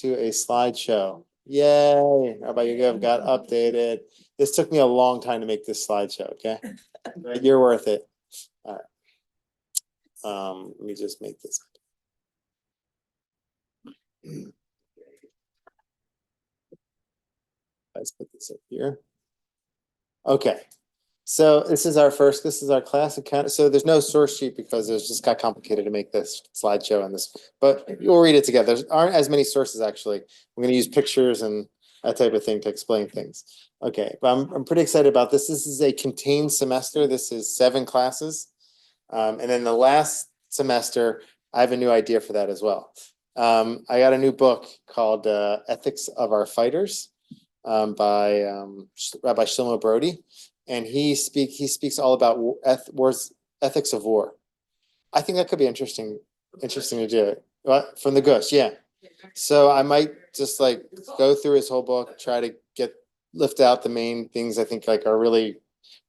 to a slideshow. Yay. How about you guys got updated? This took me a long time to make this slideshow, okay? But you're worth it. All right. Let me just make this. Let's put this up here. Okay. So this is our class account. So there's no source sheet because it just got complicated to make this slideshow and this, but we'll read it together. There aren't as many sources actually. I'm going to use pictures and that type of thing to explain things. Okay, but I'm pretty excited about this. This is a contained semester. This is 7 classes. And then the last semester, I have a new idea for that as well. I got a new book called Ethics of Our Fighters by Rabbi Shlomo Brody. And he speaks all about ethics of war. I think that could be interesting to do. From the Gush, yeah. So I might just like go through his whole book, try to lift out the main things I think like are really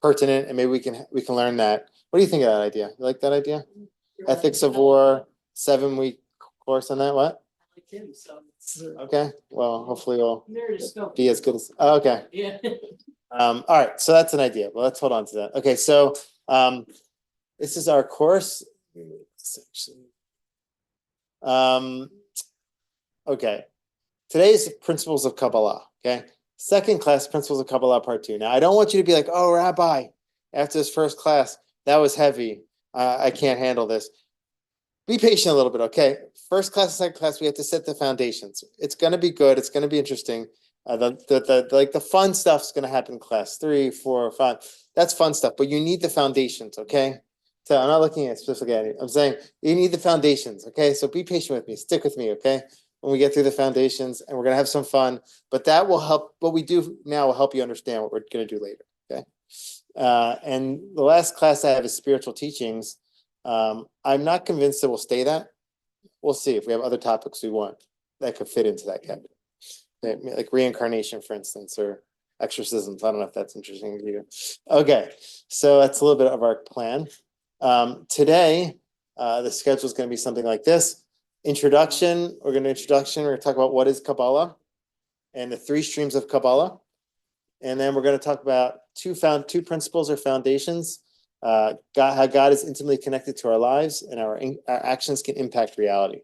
pertinent, and maybe we can learn that. What do you think of that idea? You like that idea? Ethics of War, 7-week course on that. What? Okay. Well, hopefully we'll be as good as. Oh, okay. Yeah. All right. So that's an idea. Well, let's hold on to that. Okay. So this is our course. Okay. Today's Principles of Kabbalah. Okay. Second class, Principles of Kabbalah Part 2. Now, I don't want you to be like, oh, Rabbi, after this first class, that was heavy. I can't handle this. Be patient a little bit, okay? First class, second class, we have to set the foundations. It's going to be good. It's going to be interesting. The fun stuff's going to happen in class 3, 4, 5. That's fun stuff, but you need the foundations, okay? So I'm not looking at specifically. I'm saying you need the foundations, okay? So be patient with me. Stick with me, okay? When we get through the foundations, and we're going to have some fun, but that will help. What we do now will help you understand what we're going to do later, okay? And the last class I have is spiritual teachings. I'm not convinced it will stay that. We'll see if we have other topics we want that could fit into that category. Like reincarnation, for instance, or exorcisms. I don't know if that's interesting to you. Okay, so that's a little bit of our plan. Today, the schedule is going to be something like this. Introduction, we're going to talk about what is Kabbalah and the 3 streams of Kabbalah. And then we're going to talk about two principles or foundations. How God is intimately connected to our lives and our actions can impact reality.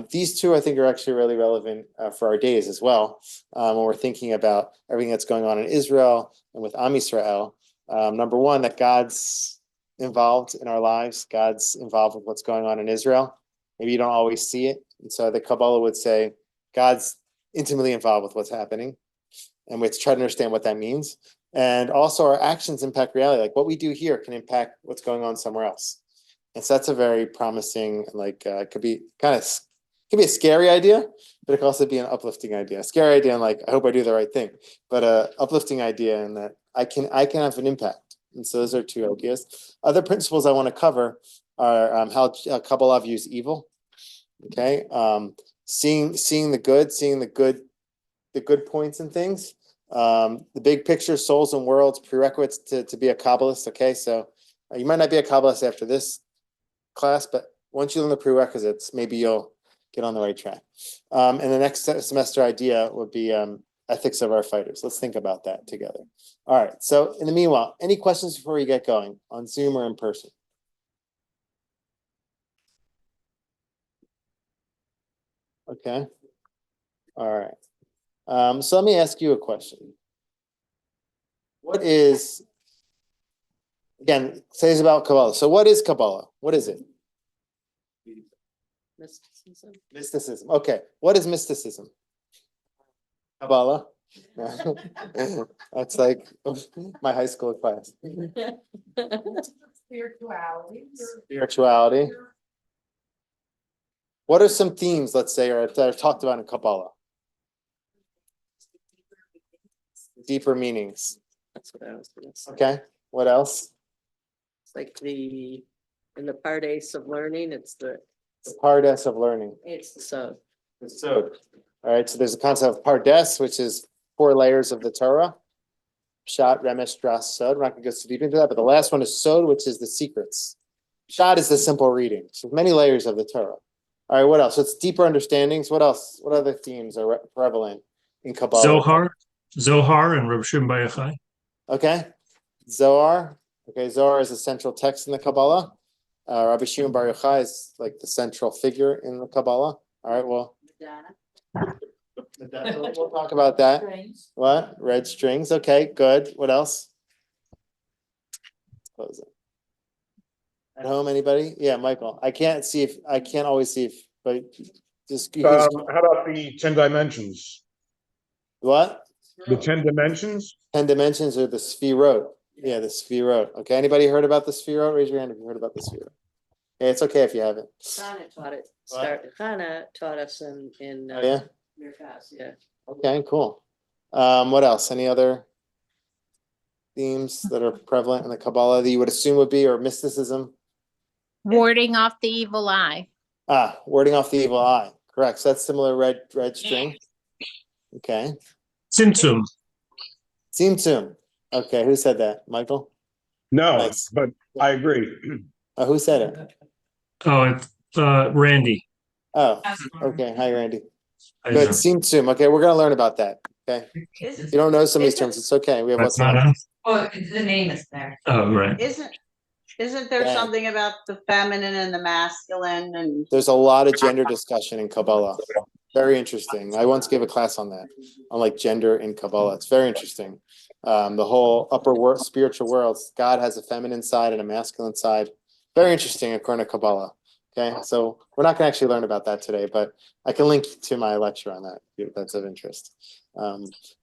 These 2, I think, are actually really relevant for our days as well. When we're thinking about everything that's going on in Israel and with Am Yisrael. Number 1, that God's involved in our lives. God's involved with what's going on in Israel. Maybe you don't always see it. And so the Kabbalah would say God's intimately involved with what's happening. And we have to try to understand what that means. And also our actions impact reality. Like what we do here can impact what's going on somewhere else. And so that's a very promising, could be a scary idea, but it could also be an uplifting idea. A scary idea, and I hope I do the right thing, but a uplifting idea in that I can have an impact. And so those are 2 ideas. Other principles I want to cover are how Kabbalah views evil. Okay, seeing the good points in things. The big picture, souls and worlds, prerequisites to be a Kabbalist. Okay, so you might not be a Kabbalist after this class, but once you learn the prerequisites, maybe you'll get on the right track. And the next semester idea would be ethics of our fighters. Let's think about that together. All right. So in the meanwhile, any questions before we get going on Zoom or in person? Okay. All right. So let me ask you a question. What is, again, today's about Kabbalah. So what is Kabbalah? What is it? Mysticism. Mysticism. Okay. What is mysticism? Kabbalah. That's like my high school class. Spirituality. What are some themes, let's say, that are talked about in Kabbalah? Deeper meanings. That's what I was going to say. Okay. What else? It's like in the Pardes of learning, it's the Pardes of learning. It's the Sod. The Sod. All right. So there's a concept of Pardes, which is 4 layers of the Torah. Pshat, Remesh, Dras, Sod. We're not going to go so deep into that, but the last one is Sod, which is the secrets. Pshat is the simple reading. So many layers of the Torah. All right, what else? It's deeper understandings. What else? What other themes are prevalent in Kabbalah? Zohar and Reb Shimon Bar Yochai. Okay, Zohar. Okay, Zohar is a central text in the Kabbalah. Rabbi Shimon Bar Yochai is like the central figure in the Kabbalah. All right, well, we'll talk about that. What? Red strings. Okay, good. What else? Close it. At home, anybody? Yeah, Michael. I can't always see if, but just How about the 10 dimensions? what? The 10 dimensions? 10 dimensions or the Sphirot. Yeah, the Sphirot. Okay, anybody heard about the Sphirot? Raise your hand if you heard about the Sphirot. Yeah, it's okay if you haven't. Hannah taught it. What? Hannah taught us in Oh, yeah. Mirkaz, yeah. Okay, cool. What else? Any other themes that are prevalent in the Kabbalah that you would assume would be, or mysticism? Warding off the evil eye. Warding off the evil eye. Correct. So that's similar red string. Okay. Tzimtzum. Tzimtzum. Okay, who said that? Michael? No, Nice. but I agree. Who said it? Oh, it's Randy. Oh, okay. Hi, Randy. I Good. know. Tzimtzum. Okay, we're gonna learn about that. Okay. If you don't know some of these terms, it's okay. We have That's what's not on. on? Well, the name is there. Oh, right. Isn't there Yeah. something about the feminine and the masculine and There's a lot of gender discussion in Kabbalah. Very interesting. I once gave a class on that, on like gender in Kabbalah. It's very interesting. The whole upper world, spiritual worlds, God has a feminine side and a masculine side. Very interesting according to Kabbalah. Okay, so we're not going to actually learn about that today, but I can link to my lecture on that if that's of interest.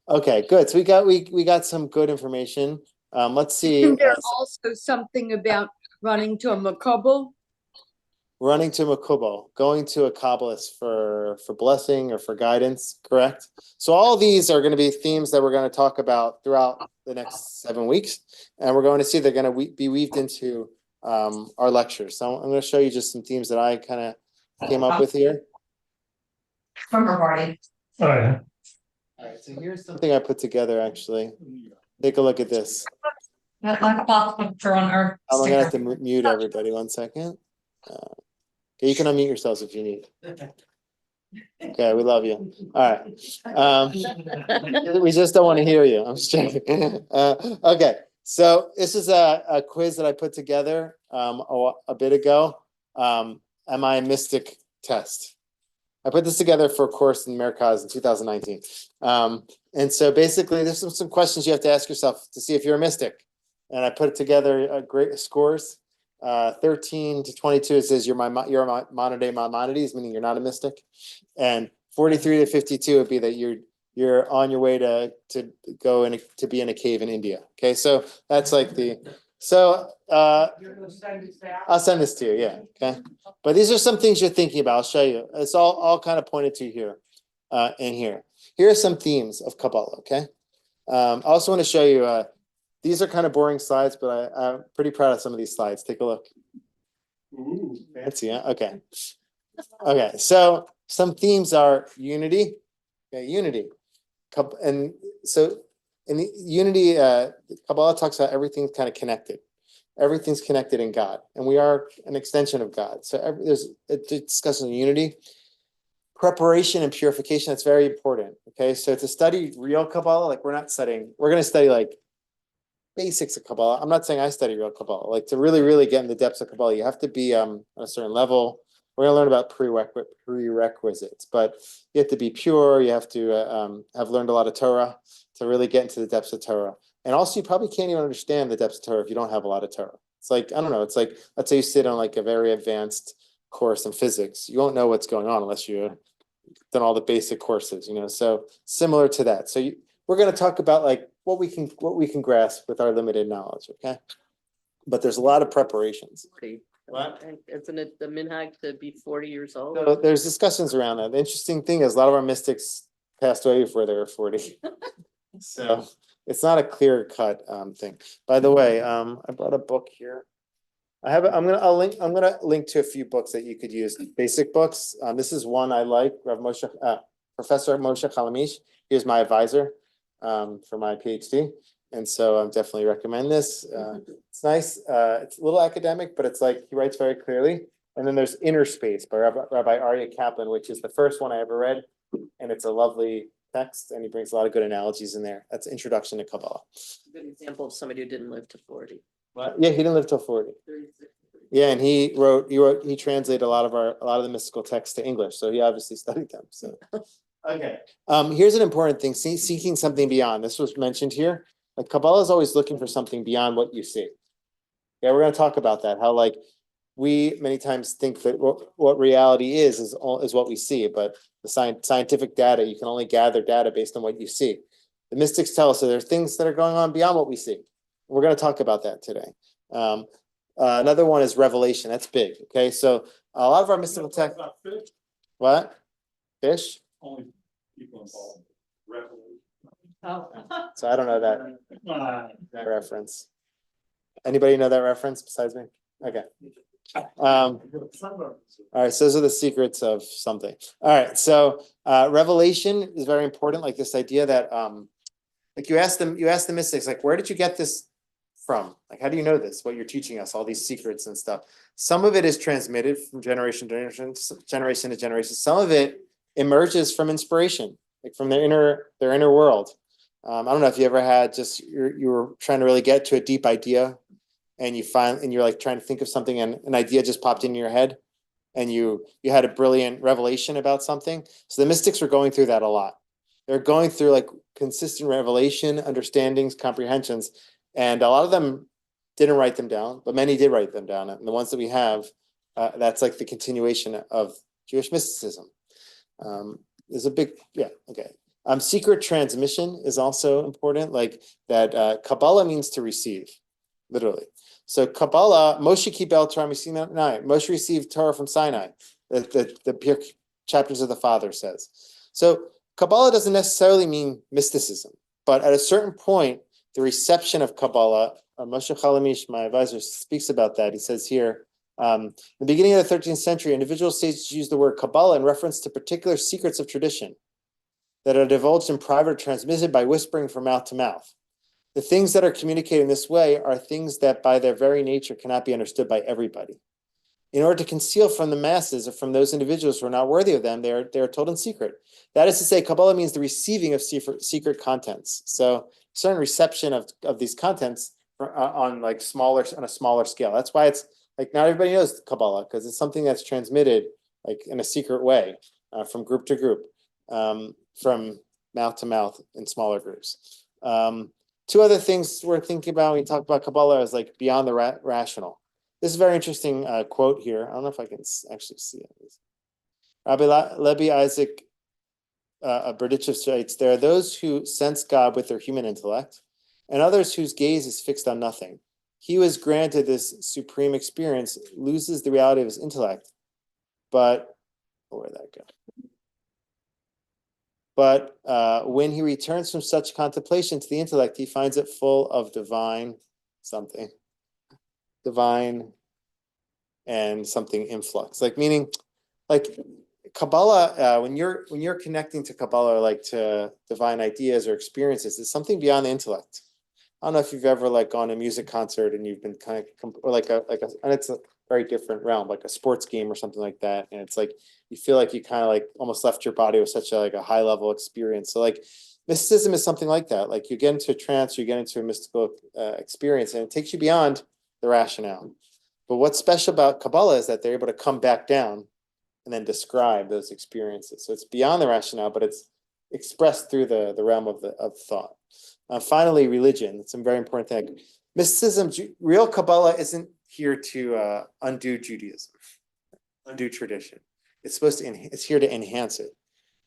Okay, good. So we got some good information. Let's see. Isn't there also something about running to a makubal? Running to Makubal, going to a Kabbalist for blessing or for guidance, correct? So all these are going to be themes that we're going to talk about throughout the next 7 weeks, and we're going to see they're going to be weaved into our lectures. So I'm going to show you just some themes that I kind of came up with here. Slumber party. Oh, yeah. All right, so here's something I put together actually. Take a look at this. Like a pop picture on our I'm going to have to sticker. mute everybody 1 second. Okay, you can unmute yourselves if you need. Okay, we love you. All right. We just don't want to hear you. I'm just joking. Okay, so this is a quiz that I put together a bit ago. Am I a mystic test? I put this together for a course in Mirkaz in 2019. And so basically, there's some questions you have to ask yourself to see if you're a mystic. And I put together great scores. 13 to 22, it says you're Maimonides, Maimonides, meaning you're not a mystic. And 43 to 52 would be that you're on your way to go in to be in a cave in India. Okay, so that's like I'll send this to you, yeah. Okay. But these are some things you're thinking about. I'll show you. It's all kind of pointed to here in here. Here are some themes of Kabbalah, okay? I also want to show you these are kind of boring slides, but I'm pretty proud of some of these slides. Take a look. Ooh, fancy, huh? Okay. Okay, so some themes are unity. Okay, unity. And so in the unity, Kabbalah talks about everything's kind of connected. Everything's connected in God, and we are an extension of God. So there's a discussion of unity. Preparation and purification, that's very important. Okay, so to study real Kabbalah, like we're going to study like basics of Kabbalah. I'm not saying I study real Kabbalah. Like to really, really get in the depths of Kabbalah, you have to be on a certain level. We're going to learn about prerequisites, but you have to be pure. You have to have learned a lot of Torah to really get into the depths of Torah. And also, you probably can't even understand the depths of Torah if you don't have a lot of Torah. It's like, I don't know, it's like, let's say you sit on like a very advanced course in physics. You won't know what's going on unless you've done all the basic courses, so similar to that. So we're going to talk about like what we can grasp with our limited knowledge, okay? But there's a lot of preparations. What? Isn't it the minhag to be 40 years old? So there's discussions around that. The interesting thing is a lot of our mystics passed away before they were 40. So it's not a clear cut thing. By the way, I brought a book here. I'm gonna link to a few books that you could use, basic books. This is one I like, Professor Moshe Chalamish. He was my advisor for my PhD. And so I definitely recommend this. It's nice. It's a little academic, but it's like he writes very clearly. And then there's Inner Space by Rabbi Aryeh Kaplan, which is the first one I ever read. And it's a lovely text, and he brings a lot of good analogies in there. That's Introduction to Kabbalah. Good example of somebody who didn't live to 40. Yeah, he didn't live till 40. 36. Yeah, and he translated a lot of the mystical texts to English, so he obviously studied them. So, okay. Here's an important thing: seeking something beyond. This was mentioned here. Like Kabbalah is always looking for something beyond what you see. Yeah, we're going to talk about that. How like we many times think that what reality is what we see, but the scientific data, you can only gather data based on what you see. The mystics tell us that there are things that are going on beyond what we see. We're going to talk about that today. Another one is revelation. That's big. Okay, so a lot of our mystical text. What? Fish? Only people involved. So I don't know that reference. Anybody know that reference besides me? Okay. All right, so those are the secrets of something. All right, so revelation is very important. Like this idea that like you ask the mystics, like, where did you get this from? Like, how do you know this? What you're teaching us, all these secrets and stuff. Some of it is transmitted from generation to generation. Some of it emerges from inspiration, like from their inner world. I don't know if you ever had you were trying to really get to a deep idea, and you're like trying to think of something, and an idea just popped into your head, and you had a brilliant revelation about something. So the mystics were going through that a lot. They're going through like consistent revelation, understandings, comprehensions, and a lot of them didn't write them down, but many did write them down. And the ones that we have, that's like the continuation of Jewish mysticism. There's a big, okay. Secret transmission is also important, like that. Kabbalah means to receive, literally. So Kabbalah, Moshe Kibel Torah Sinai. Moshe received Torah from Sinai. The chapters of the Father says. So Kabbalah doesn't necessarily mean mysticism, but at a certain point, the reception of Kabbalah, Moshe Chalamish, my advisor, speaks about that. He says here, in the beginning of the 13th century, individual sages used the word Kabbalah in reference to particular secrets of tradition that are divulged in private or transmitted by whispering from mouth to mouth. The things that are communicated in this way are things that by their very nature cannot be understood by everybody. In order to conceal from the masses or from those individuals who are not worthy of them, they are told in secret. That is to say, Kabbalah means the receiving of secret contents. So certain reception of these contents on a smaller scale. That's why it's like not everybody knows Kabbalah, because it's something that's transmitted like in a secret way from group to group, from mouth to mouth in smaller groups. Two other things we're thinking about when we talk about Kabbalah is like beyond the rational. This is a very interesting quote here. I don't know if I can actually see it. Rabbi Levi Isaac Berditchev states, there are those who sense God with their human intellect, and others whose gaze is fixed on nothing. He who is granted this supreme experience loses the reality of his intellect, but where'd that go? But when he returns from such contemplation to the intellect, he finds it full of divine and something influx. Like meaning, like Kabbalah, when you're connecting to Kabbalah, or like to divine ideas or experiences, it's something beyond the intellect. I don't know if you've ever like gone to a music concert and you've been kind of, or and it's a very different realm, like a sports game or something like that. And it's like, you feel like you kind of like almost left your body with such a high level experience. So like mysticism is something like that. Like you get into a trance, you get into a mystical experience, and it takes you beyond the rationale. But what's special about Kabbalah is that they're able to come back down and then describe those experiences. So it's beyond the rationale, but it's expressed through the realm of thought. Finally, religion. It's a very important thing. Mysticism, real Kabbalah isn't here to undo Judaism, undo tradition. It's it's here to enhance it.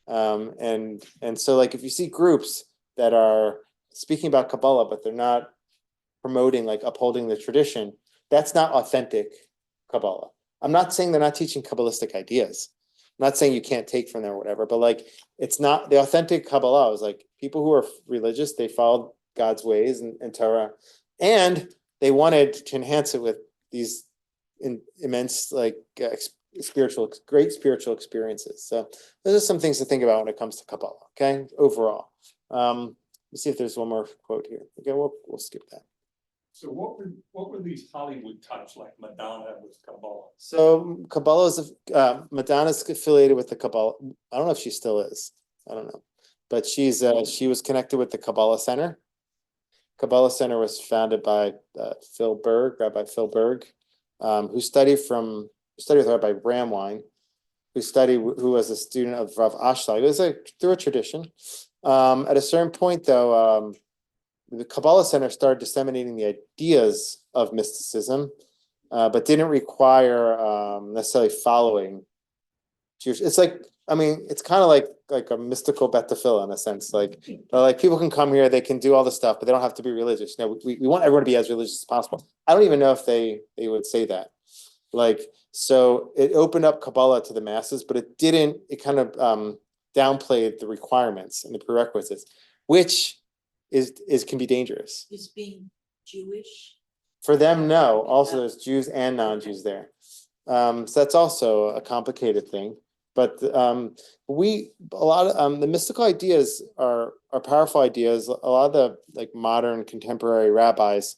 And so like if you see groups that are speaking about Kabbalah, but they're not promoting, like upholding the tradition, that's not authentic Kabbalah. I'm not saying they're not teaching Kabbalistic ideas. I'm not saying you can't take from there or whatever, but like it's not the authentic Kabbalah. Is like people who are religious, they followed God's ways and Torah, and they wanted to enhance it with these immense like great spiritual experiences. So those are some things to think about when it comes to Kabbalah. Okay, overall. Let's see if there's one more quote here. Okay, we'll skip that. So what were these Hollywood types like Madonna with Kabbalah? So Kabbalah is, Madonna's affiliated with the Kabbalah. I don't know if she still is. I don't know. But she was connected with the Kabbalah Center. Kabbalah Center was founded by Phil Berg, Rabbi Phil Berg, who studied with Rabbi Bramwine, who was a student of Rav Ashlag. It was through a tradition. At a certain point, though, the Kabbalah Center started disseminating the ideas of mysticism, but didn't require necessarily following Jewish. It's like, I mean, it's kind of like a mystical bet tefillah in a sense. Like people can come here, they can do all the stuff, but they don't have to be religious. You know, we want everyone to be as religious as possible. I don't even know if they would say that. Like, so it opened up Kabbalah to the masses, but it didn't. It kind of downplayed the requirements and the prerequisites, which can be dangerous. Is being Jewish? For them, no. Also, there's Jews and non-Jews there. So that's also a complicated thing. But a lot of the mystical ideas are powerful ideas. A lot of the like modern contemporary rabbis,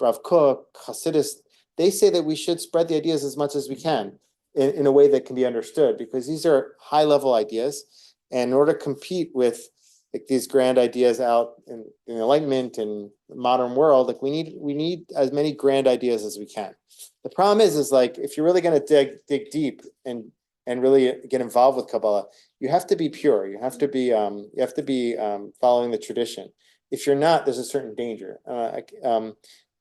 Rav Kook, Hasidus, they say that we should spread the ideas as much as we can in a way that can be understood, because these are high level ideas. And in order to compete with like these grand ideas out in the Enlightenment and the modern world, like we need as many grand ideas as we can. The problem is like if you're really going to dig deep and really get involved with Kabbalah, you have to be pure. You have to be following the tradition. If you're not, there's a certain danger.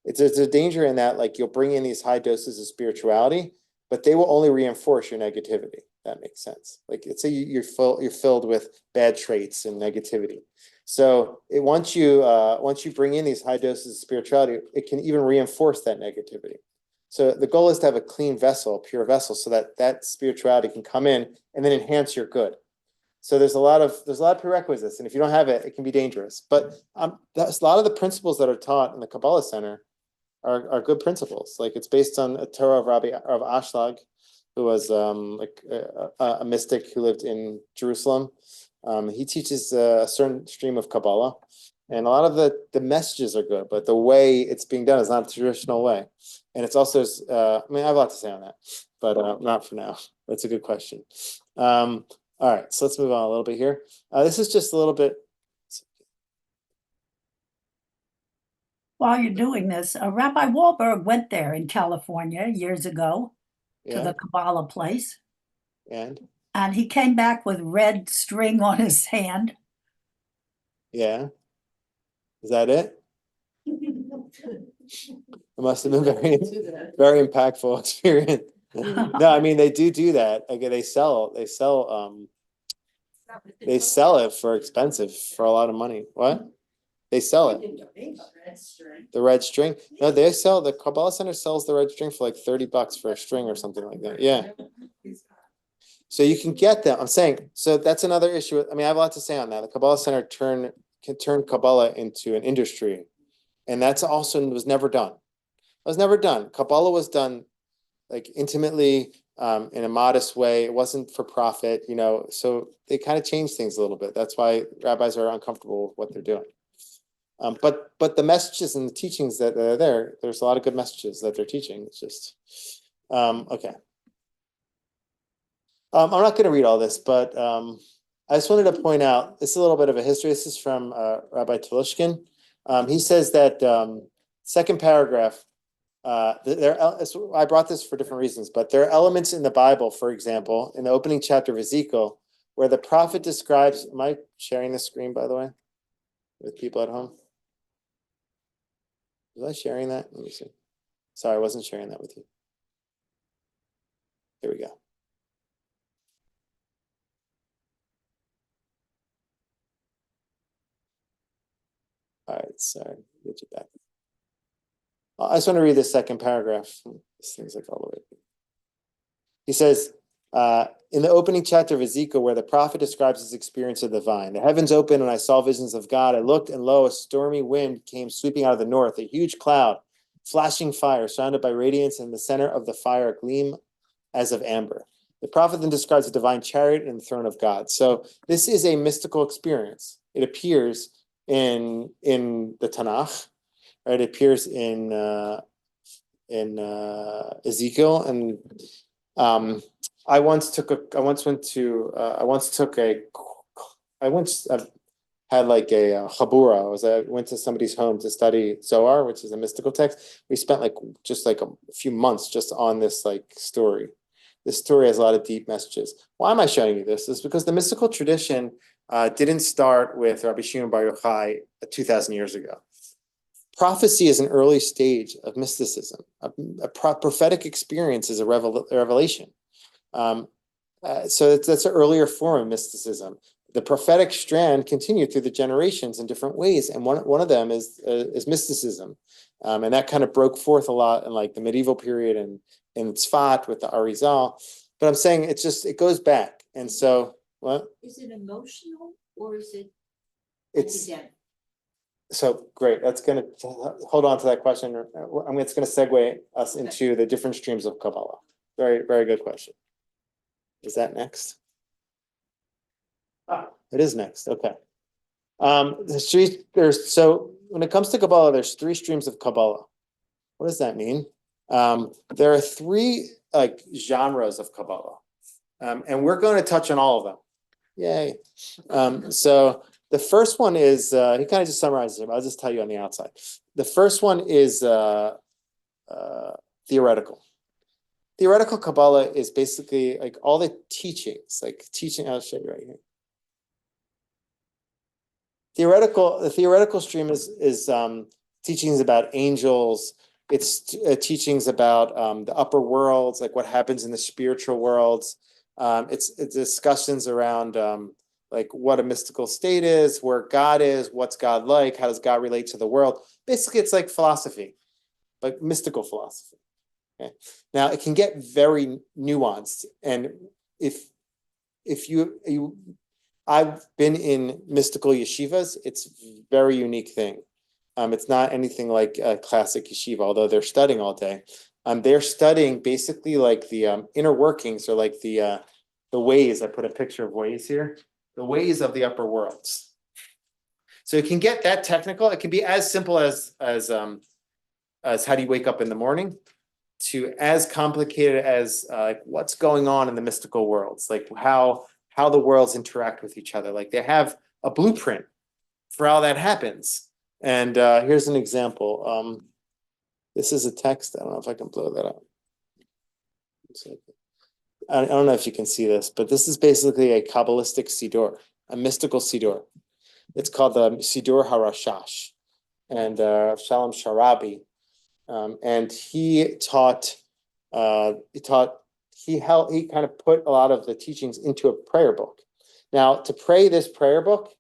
There's a danger in that like you'll bring in these high doses of spirituality, but they will only reinforce your negativity. That makes sense. Like let's say you're filled with bad traits and negativity. So once you bring in these high doses of spirituality, it can even reinforce that negativity. So the goal is to have a clean vessel, a pure vessel, so that spirituality can come in and then enhance your good. So there's a lot of prerequisites, and if you don't have it, it can be dangerous. But a lot of the principles that are taught in the Kabbalah Center are good principles. Like it's based on a Torah of Ashlag, who was a mystic who lived in Jerusalem. He teaches a certain stream of Kabbalah, and a lot of the messages are good, but the way it's being done is not the traditional way. And it's also, I mean, I have a lot to say on that, but not for now. That's a good question. All right, so let's move on a little bit here. This is just a little bit. While you're doing this, Rabbi Wahlberg went there in California years ago to the Kabbalah place. And he came back with red string on his hand. Yeah. Is that it? It must have been very impactful experience. No, I mean they do that. Okay, they sell it for expensive, for a lot of money. What? They sell it. The red string. No, the Kabbalah Center sells the red string for like $30 for a string or something like that. Yeah. So you can get them. I'm saying, so that's another issue. I mean, I have a lot to say on that. The Kabbalah Center can turn Kabbalah into an industry. And that's also was never done. It was never done. Kabbalah was done like intimately, in a modest way. It wasn't for profit, so they kind of changed things a little bit. That's why rabbis are uncomfortable with what they're doing. But the messages and the teachings that are there's a lot of good messages that they're teaching. It's just, okay. I'm not going to read all this, but I just wanted to point out, this is a little bit of a history. This is from Rabbi Telushkin. He says that second paragraph, I brought this for different reasons, but there are elements in the Bible, for example, in the opening chapter of Ezekiel, where the prophet describes, am I sharing the screen, by the way, with people at home? Was I sharing that? Let me see. Sorry, I wasn't sharing that with you. Here we go. All right, sorry, get you back. I just want to read the second paragraph. This thing's like all the way. He says, in the opening chapter of Ezekiel, where the prophet describes his experience of the vine, the heavens opened and I saw visions of God. I looked, and lo, a stormy wind came sweeping out of the north, a huge cloud, flashing fire, surrounded by radiance, and in the center of the fire a gleam as of amber. The prophet then describes a divine chariot and the throne of God. So this is a mystical experience. It appears in the Tanakh, right? It appears in Ezekiel, and I once had like a chabura. I went to somebody's home to study Zohar, which is a mystical text. We spent like a few months just on this like story. This story has a lot of deep messages. Why am I showing you this? Is because the mystical tradition didn't start with Rabbi Shimon Bar Yochai 2,000 years ago. Prophecy is an early stage of mysticism. A prophetic experience is a revelation. So that's an earlier form of mysticism. The prophetic strand continued through the generations in different ways, and one of them is mysticism, and that kind of broke forth a lot in like the medieval period and in Tzfat with the Arizal. But I'm saying it goes back, and so what? Is it emotional or is it It's academic? so great. That's gonna hold on to that question. It's gonna segue us into the different streams of Kabbalah. Very, very good question. Is that next? It is next. Okay. So when it comes to Kabbalah, there's 3 streams of Kabbalah. What does that mean? There are 3 like genres of Kabbalah, and we're going to touch on all of them. Yay! So the first one is he kind of just summarizes it. I'll just tell you on the outside. The first one is theoretical. Theoretical Kabbalah is basically like all the teachings, like teaching. I'll show you right here. The theoretical stream is teachings about angels. It's teachings about the upper worlds, like what happens in the spiritual worlds. It's discussions around like what a mystical state is, where God is, what's God like, how does God relate to the world. Basically, it's like philosophy, like mystical philosophy. Okay. Now it can get very nuanced, and if I've been in mystical yeshivas, it's a very unique thing. It's not anything like a classic yeshiva, although they're studying all day. They're studying basically like the inner workings, or like the ways. I put a picture of ways here, the ways of the upper worlds. So it can get that technical. It can be as simple as how do you wake up in the morning, to as complicated as like what's going on in the mystical worlds, like how the worlds interact with each other. Like they have a blueprint for how that happens. And here's an example. This is a text. I don't know if I can blow that up. I don't know if you can see this, but this is basically a Kabbalistic Siddur, a mystical Siddur. It's called the Siddur HaRashash, and Shalom Sharabi. And he kind of put a lot of the teachings into a prayer book. Now, to pray this prayer book,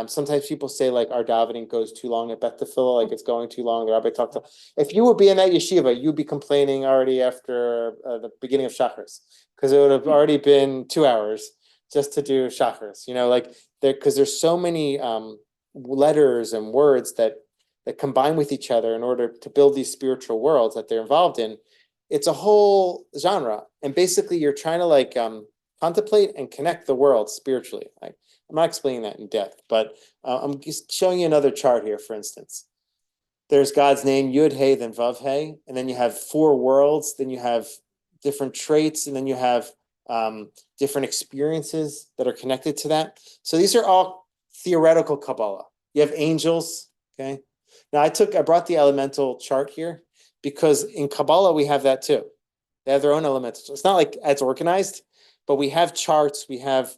sometimes people say like our davening goes too long at Beth Tefillah, like it's going too long. The rabbi talked to. If you would be in that yeshiva, you'd be complaining already after the beginning of Shacharis, because it would have already been 2 hours just to do Shacharis. You know, like because there's so many letters and words that combine with each other in order to build these spiritual worlds that they're involved in. It's a whole genre, and basically you're trying to like contemplate and connect the world spiritually. I'm not explaining that in depth, but I'm just showing you another chart here. For instance, there's God's name Yud Hey, then Vav Hey, and then you have 4 worlds. Then you have different traits, and then you have different experiences that are connected to that. So these are all theoretical Kabbalah. You have angels. Okay. Now I brought the elemental chart here because in Kabbalah we have that too. They have their own elemental. It's not like as organized, but we have charts. We have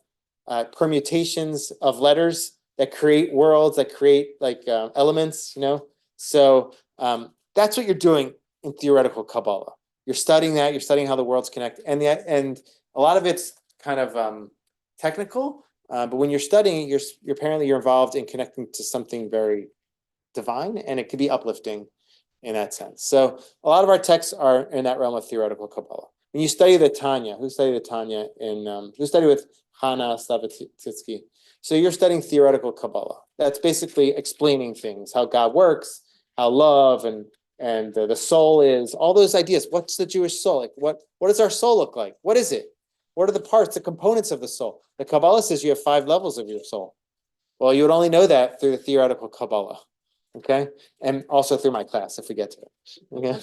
permutations of letters that create worlds, that create like elements. You know, so that's what you're doing in theoretical Kabbalah. You're studying that. You're studying how the worlds connect, and a lot of it's kind of technical. But when you're studying, you're apparently involved in connecting to something very divine, and it can be uplifting in that sense. So a lot of our texts are in that realm of theoretical Kabbalah. When you study the Tanya, who studied the Tanya who studied with Hannah Stavatitsky? So you're studying theoretical Kabbalah. That's basically explaining things, how God works, how love and the soul is, all those ideas. What's the Jewish soul? Like what does our soul look like? What is it? What are the parts, the components of the soul? The Kabbalah says you have 5 levels of your soul. Well, you would only know that through the theoretical Kabbalah. Okay, and also through my class if we get to it. Okay.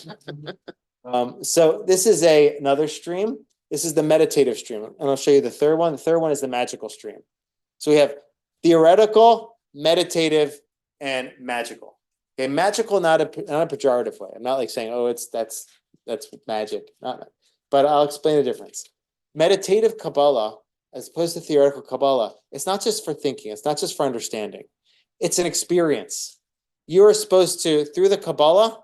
So this is another stream. This is the meditative stream, and I'll show you the third one. The third one is the magical stream. So we have theoretical, meditative, and magical. Okay, magical, not a pejorative way. I'm not like saying, oh, that's magic. But I'll explain the difference. Meditative Kabbalah, as opposed to theoretical Kabbalah, it's not just for thinking. It's not just for understanding. It's an experience. You are supposed to, through the Kabbalah,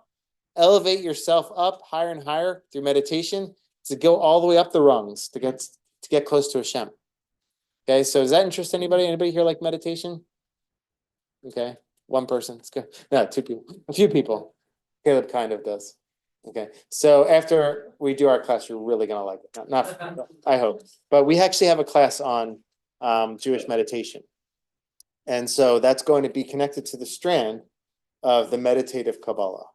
elevate yourself up higher and higher through meditation to go all the way up the rungs to get close to Hashem. Okay, so does that interest anybody? Anybody here like meditation? Okay, one person. It's good. No, two people. A few people. Caleb kind of does. Okay, so after we do our class, you're really gonna like it. Not I hope. But we actually have a class on Jewish meditation, and so that's going to be connected to the strand of the meditative Kabbalah.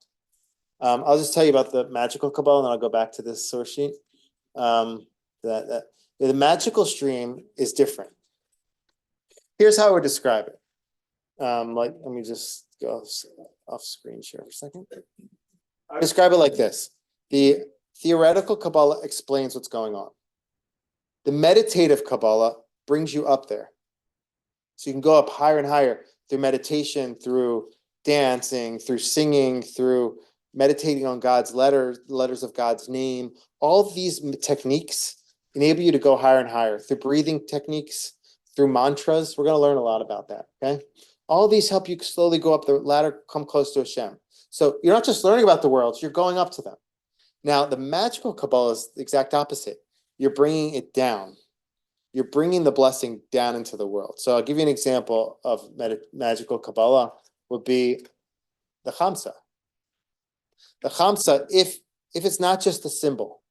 I'll just tell you about the magical Kabbalah, and then I'll go back to this source sheet. The magical stream is different. Here's how I would describe it. Let me just go off screen share for a second. I describe it like this. The theoretical Kabbalah explains what's going on. The meditative Kabbalah brings you up there. So you can go up higher and higher through meditation, through dancing, through singing, through meditating on God's letters of God's name. All of these techniques enable you to go higher and higher through breathing techniques, through mantras. We're going to learn a lot about that. Okay. All of these help you slowly go up the ladder, come close to Hashem. So you're not just learning about the worlds, you're going up to them. Now, the magical Kabbalah is the exact opposite. You're bringing it down. You're bringing the blessing down into the world. So I'll give you an example of magical Kabbalah would be the Chamsa. The Chamsa, if it's not just a symbol,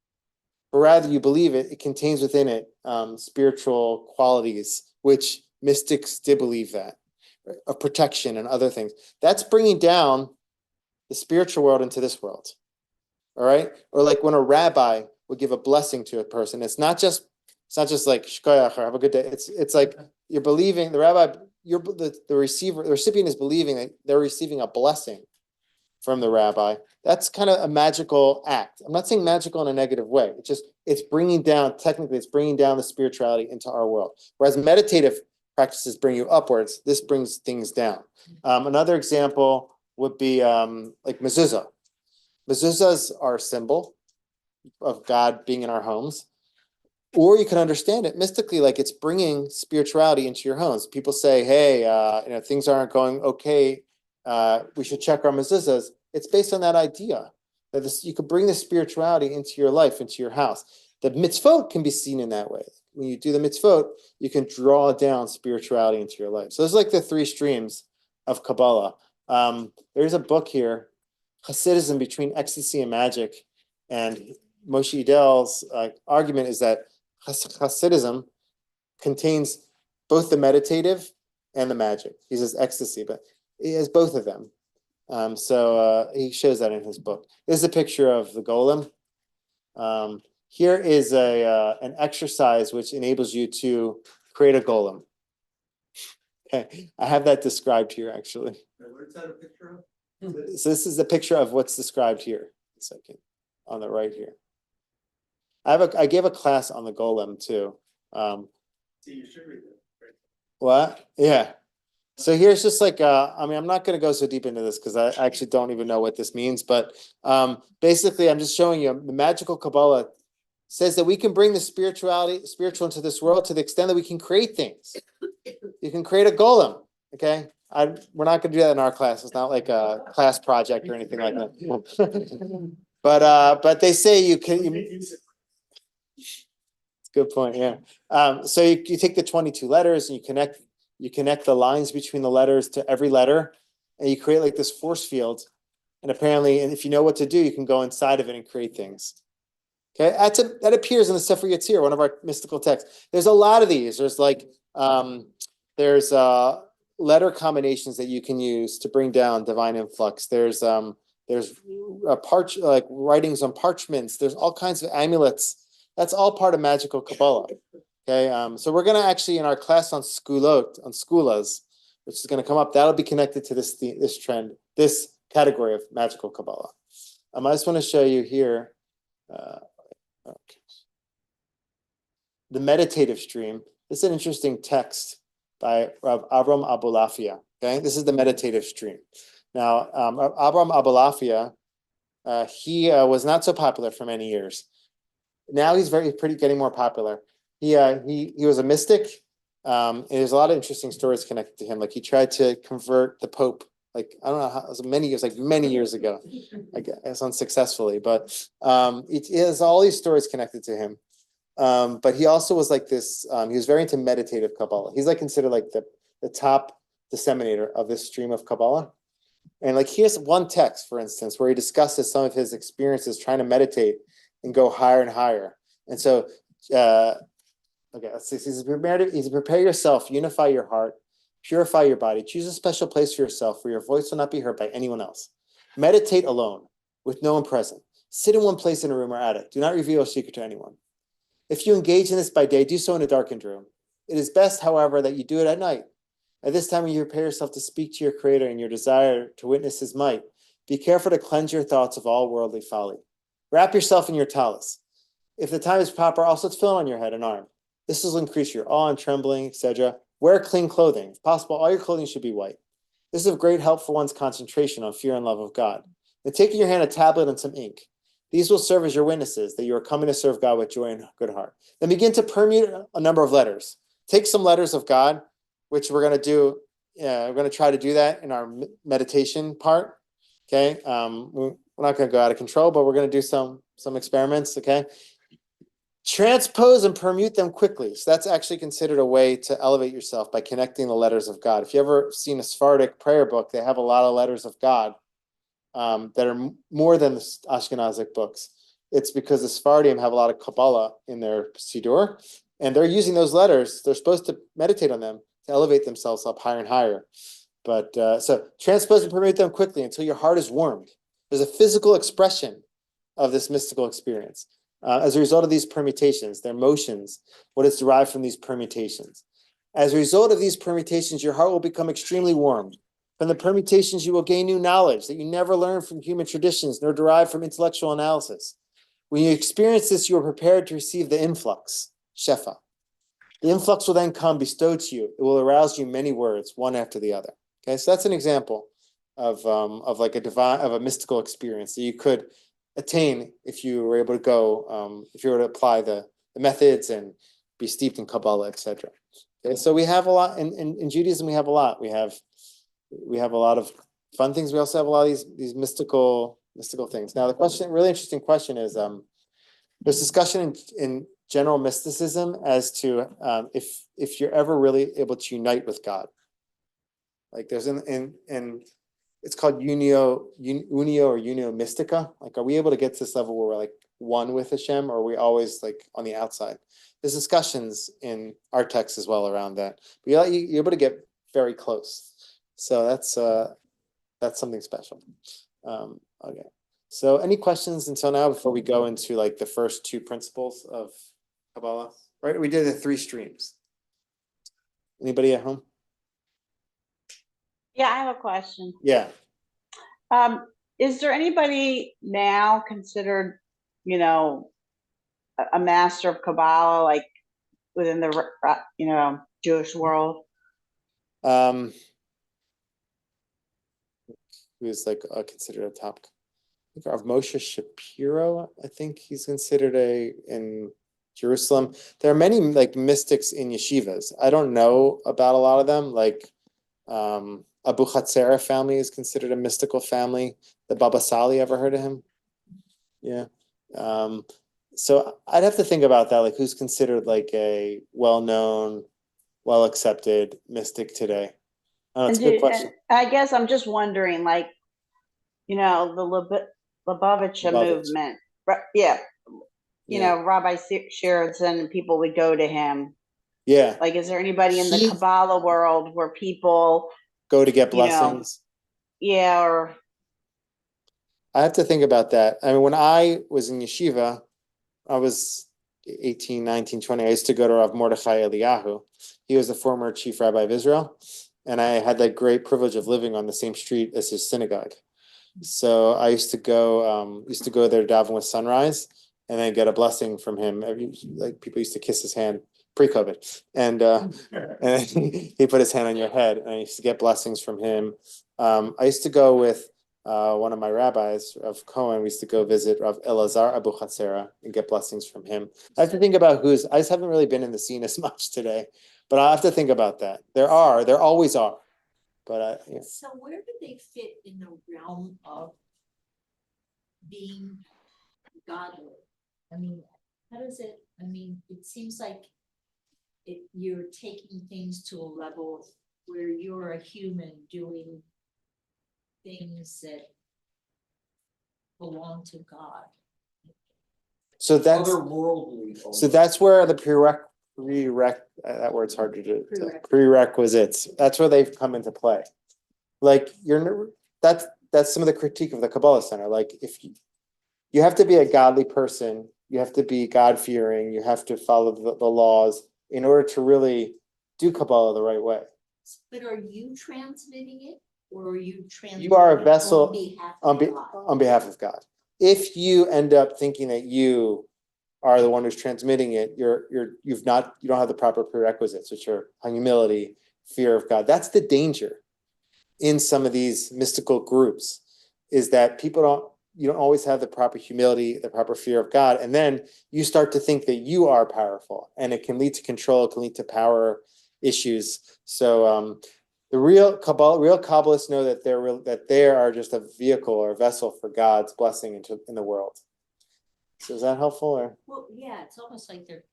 but rather you believe it, it contains within it spiritual qualities, which mystics did believe that, right? Of protection and other things. That's bringing down the spiritual world into this world. All right? Or like when a rabbi would give a blessing to a person, it's not just like shkoyach or have a good day. It's like you're believing the rabbi, the recipient is believing that they're receiving a blessing from the rabbi. That's kind of a magical act. I'm not saying magical in a negative way. It's bringing down the spirituality into our world. Whereas meditative practices bring you upwards, this brings things down. Another example would be like mezuzah. Mezuzahs are a symbol of God being in our homes. Or you can understand it mystically, like it's bringing spirituality into your homes. People say, hey, things aren't going okay. We should check our mezuzahs. It's based on that idea that you could bring the spirituality into your life, into your house. The mitzvot can be seen in that way. When you do the mitzvot, you can draw down spirituality into your life. So those are like the three streams of Kabbalah. There's a book here, Hasidism Between Ecstasy and Magic. And Moshe Idell's argument is that Hasidism contains both the meditative and the magic. He says ecstasy, but he has both of them. So he shows that in his book. This is a picture of the golem. Here is an exercise which enables you to create a golem. Okay, I have that described here actually. Where's that a picture of? So this is a picture of what's described here. A second, on the right here. I gave a class on the golem too. See, you should read it. What? Yeah. So here's just like, I'm not going to go so deep into this because I actually don't even know what this means. But basically, I'm just showing you the magical Kabbalah says that we can bring the spiritual into this world to the extent that we can create things. You can create a golem. Okay. We're not going to do that in our class. It's not like a class project or anything like that. But they say you can. It's a good point. Yeah. So you take the 22 letters and you connect the lines between the letters to every letter, and you create like this force field. And apparently, and if you know what to do, you can go inside of it and create things. Okay, that appears in the Sefer Yetzirah, one of our mystical texts. There's a lot of these. There's like there's letter combinations that you can use to bring down divine influx. There's writings on parchments. There's all kinds of amulets. That's all part of magical Kabbalah. Okay, so we're going to actually in our class on skulas, which is going to come up, that'll be connected to this trend, this category of magical Kabbalah. I just want to show you here the meditative stream. This is an interesting text by Rav Avram Abulafia. Okay, this is the meditative stream. Now, Avram Abulafia, he was not so popular for many years. Now he's getting more popular. He was a mystic. And there's a lot of interesting stories connected to him. Like he tried to convert the Pope. Like I don't know how, it was many years ago. I guess unsuccessfully, but it has all these stories connected to him. But he also was like this. He was very into meditative Kabbalah. He's like considered like the top disseminator of this stream of Kabbalah. And like here's one text, for instance, where he discusses some of his experiences trying to meditate and go higher and higher. And so, okay, let's see. He's prepare yourself, unify your heart, purify your body, choose a special place for yourself where your voice will not be heard by anyone else. Meditate alone with no one present. Sit in one place in a room or attic. Do not reveal a secret to anyone. If you engage in this by day, do so in a darkened room. It is best, however, that you do it at night. At this time, when you prepare yourself to speak to your Creator and your desire to witness His might, be careful to cleanse your thoughts of all worldly folly. Wrap yourself in your talus. If the time is proper, also fill on your head and arm. This will increase your awe and trembling, etc. Wear clean clothing. If possible, all your clothing should be white. This is of great help for one's concentration on fear and love of God. Then take in your hand a tablet and some ink. These will serve as your witnesses that you are coming to serve God with joy and good heart. Then begin to permute a number of letters. Take some letters of God, which we're going to do. We're going to try to do that in our meditation part. Okay. We're not going to go out of control, but we're going to do some experiments. Okay. Transpose and permute them quickly. So that's actually considered a way to elevate yourself by connecting the letters of God. If you ever seen a Sephardic prayer book, they have a lot of letters of God that are more than the Ashkenazic books. It's because the Sephardim have a lot of Kabbalah in their Siddur, and they're using those letters. They're supposed to meditate on them to elevate themselves up higher and higher. But so transpose and permute them quickly until your heart is warmed. There's a physical expression of this mystical experience. As a result of these permutations, their motions, what is derived from these permutations. As a result of these permutations, your heart will become extremely warm. From the permutations, you will gain new knowledge that you never learned from human traditions, nor derived from intellectual analysis. When you experience this, you are prepared to receive the influx, shefa. The influx will then come bestowed to you. It will arouse you many words, one after the other. Okay, so that's an example of like a mystical experience that you could attain if you were able to go, if you were to apply the methods and be steeped in Kabbalah, etc. Okay, so we have a lot in Judaism. We have a lot. We have a lot of fun things. We also have a lot of these mystical things. Now, the question, really interesting question, is there's discussion in general mysticism as to if you're ever really able to unite with God. Like there's in it's called unio or unio mystica. Like, are we able to get to this level where we're like one with Hashem, or are we always like on the outside? There's discussions in our text as well around that. But you're able to get very close. So that's something special. Okay. So any questions until now before we go into like the first two principles of Kabbalah? Right? We did the three streams. Anybody at home? Yeah, I have a question. Yeah. Is there anybody now considered, a master of Kabbalah, like within the, Jewish world? Who's like considered a top of Moshe Shapiro? I think he's considered in Jerusalem. There are many like mystics in yeshivas. I don't know about a lot of them. Like Abu Chatzera family is considered a mystical family. The Baba Sali, ever heard of him? Yeah. So I'd have to think about that. Like, who's considered like a well-known, well-accepted mystic today? That's a good question. I guess I'm just wondering, like, the Lubavitcher movement. Yeah. Rabbi Sheridan and people would go to him. Yeah. Like, is there anybody in the Kabbalah world where people go to get blessings? Yeah, or I have to think about that. I mean, when I was in yeshiva, I was 18, 19, 20. I used to go to Rav Mordechai Eliyahu. He was the former chief rabbi of Israel. and I had that great privilege of living on the same street as his synagogue. So I used to go there to daven with sunrise, and then get a blessing from him. Like people used to kiss his hand pre-COVID, and he put his hand on your head, and I used to get blessings from him. I used to go with one of my rabbis, Rav Cohen. We used to go visit Rav Elazar Abu Chatzera and get blessings from him. I have to think about I just haven't really been in the scene as much today, but I have to think about that. There always are. But yeah. So where do they fit in the realm of being godly? I mean, how does it, I mean, it seems like you're taking things to a level where you're a human doing things that belong to God. So that's Otherworldly. So that's where the that word's hard to do. Prerequisites. That's where they've come into play. Like that's some of the critique of the Kabbalah Center. Like if you have to be a godly person, you have to be God-fearing, you have to follow the laws in order to really do Kabbalah the right way. But are you transmitting it, or are you transmitting? You are a it vessel on behalf of God? on behalf of God. If you end up thinking that you are the one who's transmitting it, you don't have the proper prerequisites, which are humility, fear of God. That's the danger in some of these mystical groups, is that you don't always have the proper humility, the proper fear of God, and then you start to think that you are powerful, and it can lead to control, it can lead to power issues. So the real Kabbalists know that they are just a vehicle or a vessel for God's blessing in the world. So is that helpful? Or Well, yeah, it's almost like they're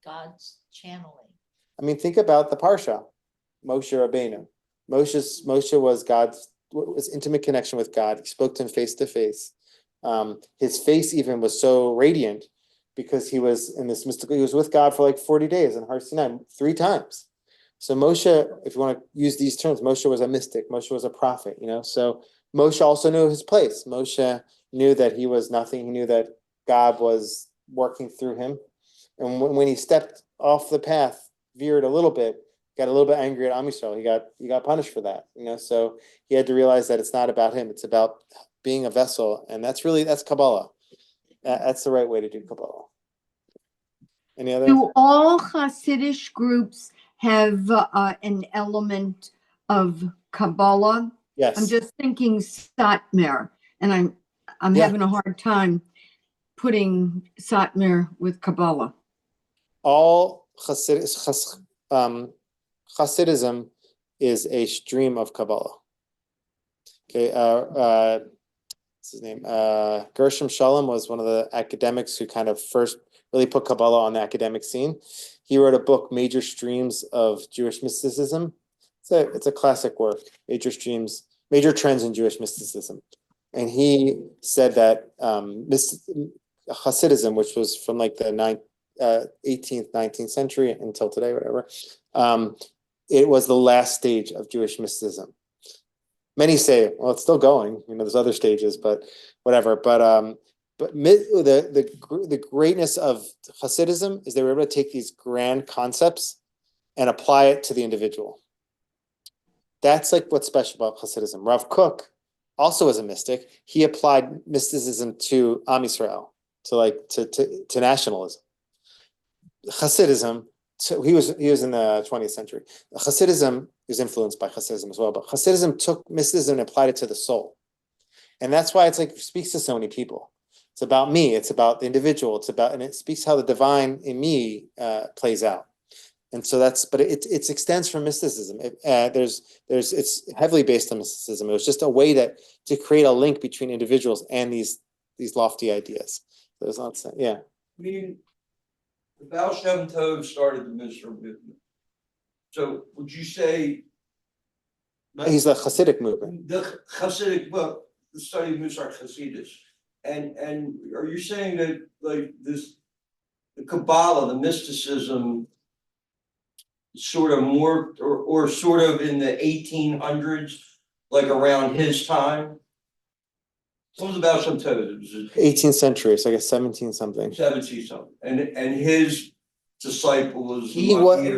God's channeling. I mean, think about the Parsha, Moshe Rabbeinu. Moshe was intimate connection with God. He spoke to him face to face. His face even was so radiant because he was in this mystical. He was with God for like 40 days in Har Sinai 3 times. So Moshe, if you want to use these terms, Moshe was a mystic. Moshe was a prophet. So Moshe also knew his place. Moshe knew that he was nothing. He knew that God was working through him. And when he stepped off the path, veered a little bit, got a little bit angry at Am Yisrael, he got punished for that. So he had to realize that it's not about him, it's about being a vessel. And that's Kabbalah. That's the right way to do Kabbalah. Any other? Do all Hasidic groups have an element of Kabbalah? Yes. I'm just thinking Satmar, and I'm Yeah. having a hard time putting Satmar with Kabbalah. All Hasidism is a stream of Kabbalah. Okay, what's his name? Gershom Shalom was one of the academics who kind of first really put Kabbalah on the academic scene. He wrote a book, Major Streams of Jewish Mysticism. It's a classic work, Major Trends in Jewish Mysticism. And he said that Hasidism, which was from like the 18th, 19th century until today, whatever, it was the last stage of Jewish mysticism. Many say, well, it's still going. There's other stages, but whatever. But the greatness of Hasidism is they were able to take these grand concepts and apply it to the individual. That's like what's special about Hasidism. Rav Kook also was a mystic. He applied mysticism to Am Yisrael, to nationalism. Hasidism, he was in the 20th century. Hasidism is influenced by Hasidism as well, but Hasidism took mysticism and applied it to the soul. And that's why it's like it speaks to so many people. It's about me, it's about the individual, and it speaks how the divine in me plays out. And so it extends from mysticism. It's heavily based on mysticism. It was just a way to create a link between individuals and these lofty ideas. So there's lots of, yeah. I mean, the Baal Shem Tov started the Mizra movement. So would you say He's the Hasidic movement. the Hasidic book, the study of Musar Hasidus, and are you saying that like this, the Kabbalah, the mysticism, sort of more or sort of in the 1800s, like around his time? What was the Baal Shem Tov? It was 18th century, so I guess 17 something. 17 something, and his disciple was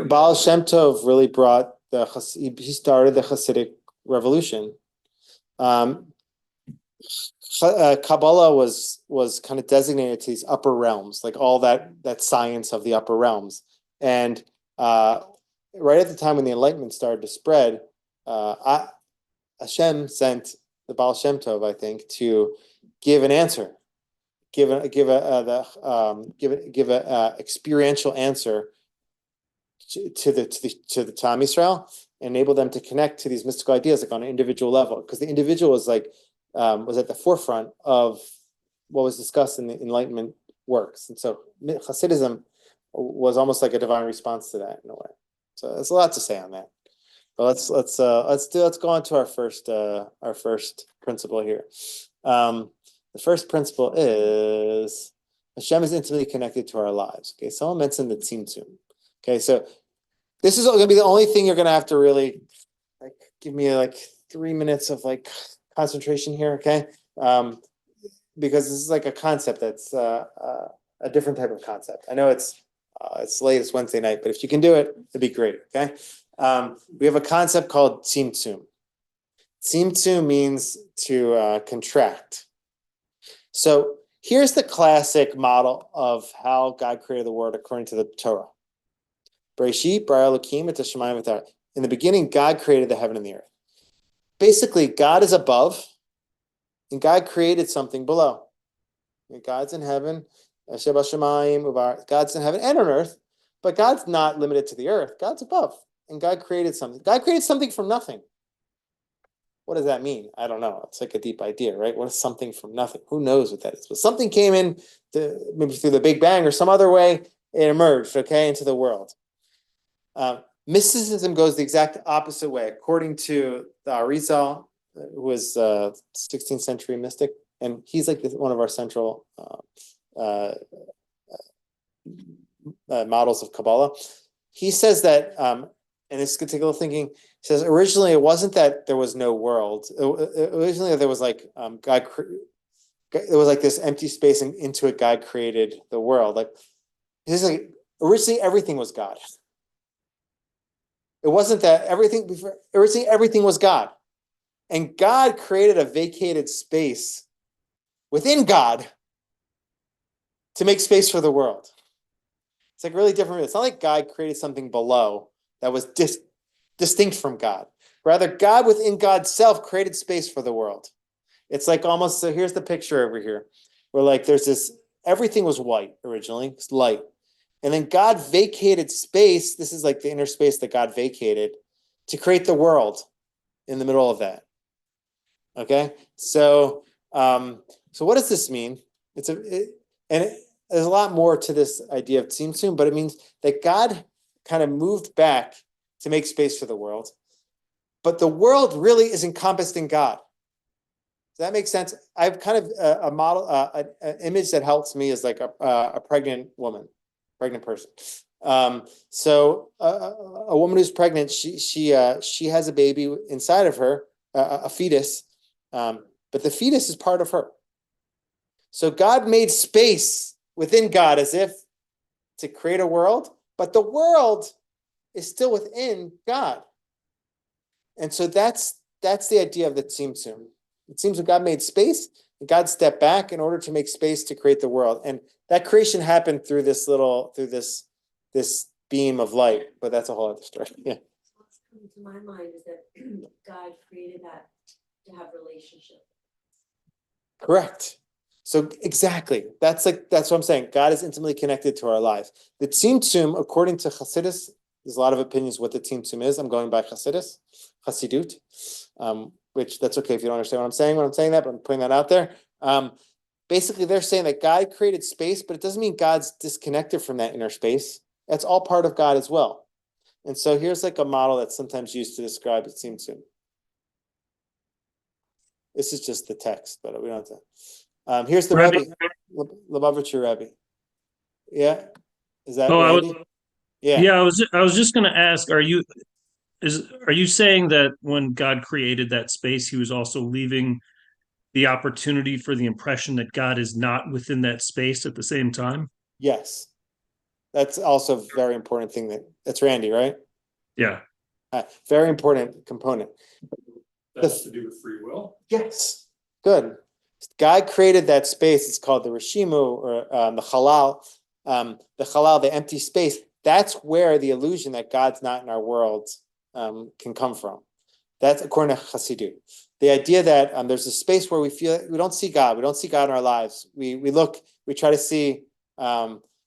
Baal Shem Tov really brought he started the Hasidic revolution. Kabbalah was kind of designated to these upper realms, like all that science of the upper realms. And right at the time when the Enlightenment started to spread, Hashem sent the Baal Shem Tov, I think, to give an answer, give a experiential answer to the Tam Yisrael, enable them to connect to these mystical ideas like on an individual level, because the individual was like was at the forefront of what was discussed in the Enlightenment works, and so Hasidism was almost like a divine response to that in a way. So there's a lot to say on that, but let's go on to our first principle here. The first principle is Hashem is intimately connected to our lives. Okay, someone mentioned the Tzimtzum. Okay, so this is going to be the only thing you're going to have to really like give me like 3 minutes of like concentration here, okay? Because this is like a concept that's a different type of concept. I know it's late, it's Wednesday night, but if you can do it, it'd be great, okay? We have a concept called Tzimtzum. Tzimtzum means to contract. So here's the classic model of how God created the world according to the Torah. Bereshit bara Elokim et hashamayim v'tarah. In the beginning, God created the heaven and the earth. Basically, God is above, and God created something below. God's in heaven, God's in heaven and on earth, but God's not limited to the earth. God's above, and God created something. God created something from nothing. What does that mean? I don't know. It's like a deep idea, right? What is something from nothing? Who knows what that is? But something came in, maybe through the Big Bang or some other way, it emerged, okay, into the world. Mysticism goes the exact opposite way, according to the Arizal, who was a 16th century mystic, and he's like one of our central models of Kabbalah. He says that, and it's good to take a little thinking. He says originally it wasn't that there was no world. Originally there was like God. There was like this empty space, and into it God created the world. Like he's like originally everything was God. It wasn't that everything before. Originally everything was God, and God created a vacated space within God to make space for the world. It's like really different. It's not like God created something below that was distinct from God. Rather, God within God's self created space for the world. It's like almost, so here's the picture over here, where like there's this, everything was white originally, it's light. And then God vacated space, this is like the inner space that God vacated, to create the world in the middle of that. Okay? So what does this mean? There's a lot more to this idea of Tzimtzum, but it means that God kind of moved back to make space for the world. But the world really is encompassed in God. Does that make sense? I have kind of a model, an image that helps me is like a pregnant woman, pregnant person. So a woman who's pregnant, she has a baby inside of her, a fetus, but the fetus is part of her. So God made space within God as if to create a world, but the world is still within God. And so that's the idea of the Tzimtzum. It seems that God made space, and God stepped back in order to make space to create the world. And that creation happened through this beam of light, but that's a whole other story. Yeah. What's coming to my mind is that God created that to have relationship. Correct. So exactly, that's what I'm saying. God is intimately connected to our lives. The Tzimtzum, according to Hasidus, there's a lot of opinions what the Tzimtzum is. I'm going by Hasidut, which that's okay if you don't understand what I'm saying when I'm saying that, but I'm putting that out there. Basically, they're saying that God created space, but it doesn't mean God's disconnected from that inner space. That's all part of God as well. And so here's like a model that's sometimes used to describe the Tzimtzum. This is just the text, but we don't have to. Here's the Rebbe, Lubavitcher Rebbe. Yeah, is that Randy? Yeah, I was just going to ask, are you saying that when God created that space, he was also leaving the opportunity for the impression that God is not within that space at the same time? Yes. That's also a very important thing that's Randy, right? Yeah. Very important component. That has to do with free will. Yes, good. God created that space. It's called the Rishimu, or the Halal. The Halal, the empty space. That's where the illusion that God's not in our world can come from. That's according to Hasidut. The idea that there's a space where we feel we don't see God. We don't see God in our lives. We look. We try to see.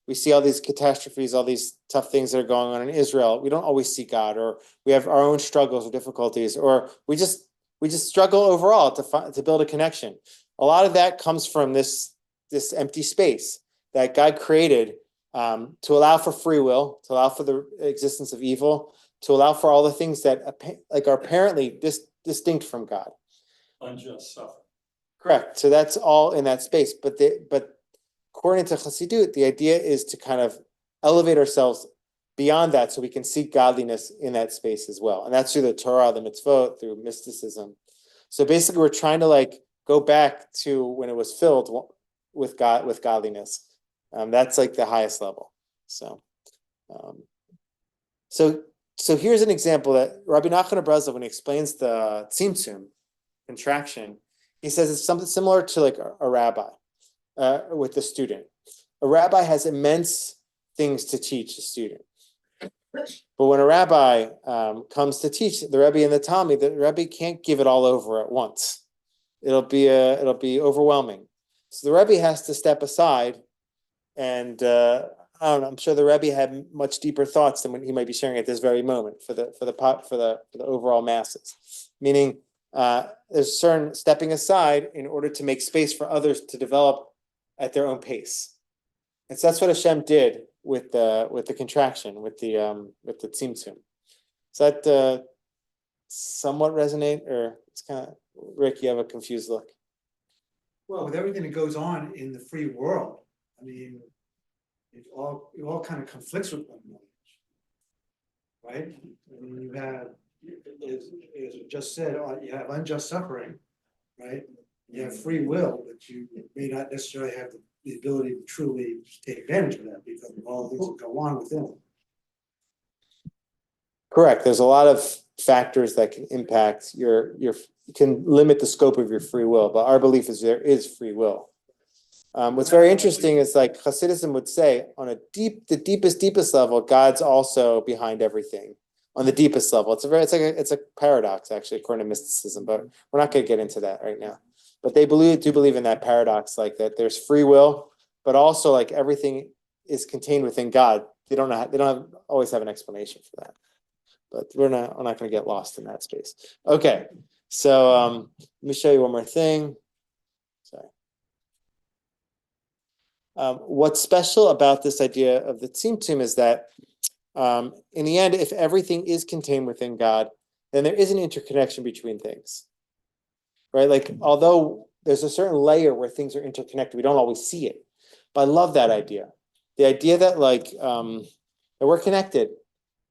We see all these catastrophes, all these tough things that are going on in Israel. We don't always see God, or we have our own struggles or difficulties, or we just struggle overall to build a connection. A lot of that comes from this empty space that God created to allow for free will, to allow for the existence of evil, to allow for all the things that are apparently distinct from God. Unjust suffering. Correct. So that's all in that space. But according to Chassidut, the idea is to kind of elevate ourselves beyond that so we can seek godliness in that space as well. And that's through the Torah, the mitzvot, through mysticism. So basically we're trying to go back to when it was filled with God, with godliness. That's like the highest level. So here's an example that Rabbi Nachman of Breslov, when he explains the tzimtzum, contraction, he says it's something similar to like a rabbi with the student. A rabbi has immense things to teach a student. But when a rabbi comes to teach the Rebbe and the Talmud, the Rebbe can't give it all over at once. It'll be overwhelming. So the Rebbe has to step aside, and I don't know. I'm sure the Rebbe had much deeper thoughts than what he might be sharing at this very moment for the overall masses. Meaning, there's certain stepping aside in order to make space for others to develop at their own pace. And so that's what Hashem did with the contraction, with the tzimtzum. Does that somewhat resonate, or it's kind of, Rick, you have a confused look? Well, with everything that goes on in the free world, I mean, it all kind of conflicts with one another, right? I mean, you have, as you just said, you have unjust suffering, right? You have free will, but you may not necessarily have the ability to truly take advantage of that because of all the things that go on within it. Correct. There's a lot of factors that can impact can limit the scope of your free will, but our belief is there is free will. What's very interesting is like Hasidism would say, on the deepest level, God's also behind everything. On the deepest level, it's a paradox actually, according to mysticism, but we're not going to get into that right now. But they do believe in that paradox, like that there's free will, but also like everything is contained within God. They don't always have an explanation for that. But we're not going to get lost in that space. Okay, so let me show you one more thing. Sorry. What's special about this idea of the tzimtzum is that in the end, if everything is contained within God, then there is an interconnection between things, right? Like, although there's a certain layer where things are interconnected, we don't always see it. But I love that idea. The idea that that we're connected,